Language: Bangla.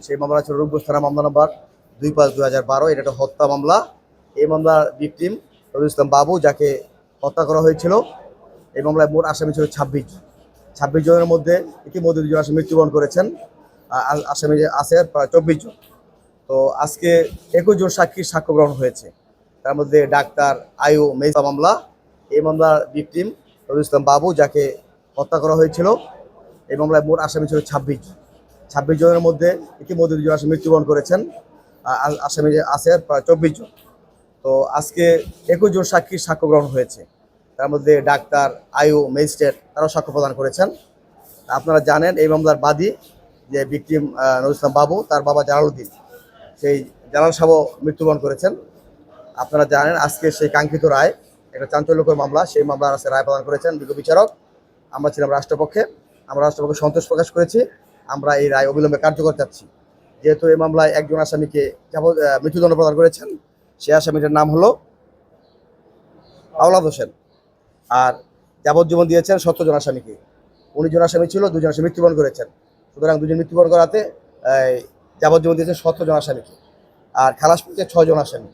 সেই মামলা ছিল রূপগঞ্জ থানা মামলা নাম্বার 25/2012। এটা একটা হত্যা মামলা। এই মামলার ভিকটিম রবিউল ইসলাম বাবু, যাকে হত্যা করা হয়েছিল। এই মামলায় মোট আসামি ছিল 26 জনের মধ্যে ইতিমধ্যে 2 জন আসামি মৃত্যুবরণ করেছেন। আসামি আছে প্রায় 24 জন। তো আজকে 21 জন সাক্ষীর সাক্ষ্য গ্রহণ হয়েছে। তার মধ্যে ডাক্তার আয়ু মেজা মামলা। এই মামলার ভিকটিম রবিউল ইসলাম বাবু, যাকে হত্যা করা হয়েছিল। এই মামলায় মোট আসামি ছিল 26 জনের মধ্যে ইতিমধ্যে 2 জন আসামি মৃত্যুবরণ করেছেন। আসামি আছে প্রায় 24 জন। তো আজকে 21 জন সাক্ষীর সাক্ষ্য গ্রহণ হয়েছে। তার মধ্যে ডাক্তার আয়ু ম্যাজিস্ট্রেট তারাও সাক্ষ্য প্রদান করেছেন। আপনারা জানেন এই মামলার বাদী যে ভিকটিম নজরুল ইসলাম বাবু, তার বাবা জালালউদ্দিন, সেই জালাল সাহেবও মৃত্যুবরণ করেছেন। আপনারা জানেন আজকে সেই কাঙ্ক্ষিত রায়, একটা চাঞ্চল্যকর মামলা, সেই মামলার আজকে রায় প্রদান করেছেন বিজ্ঞ বিচারক। আমরা ছিলাম রাষ্ট্রপক্ষে, আমরা রাষ্ট্রপক্ষে সন্তোষ প্রকাশ করেছি। আমরা এই রায় অবিলম্বে কার্যকর চাচ্ছি। যেহেতু এই মামলায় একজন আসামিকে মৃত্যুদণ্ড প্রদান করেছেন, সে আসামিটার নাম হলো আওলাদ হোসেন। আর যাবজ্জীবন দিয়েছেন 17 জন আসামিকে। 19 জন আসামি ছিল, 2 জন আসামি মৃত্যুবরণ করেছেন। সুতরাং 2 জন মৃত্যুবরণ করাতে যাবজ্জীবন দিয়েছেন 17 জন আসামিকে, আর খালাস পেয়েছে 6 জন আসামি।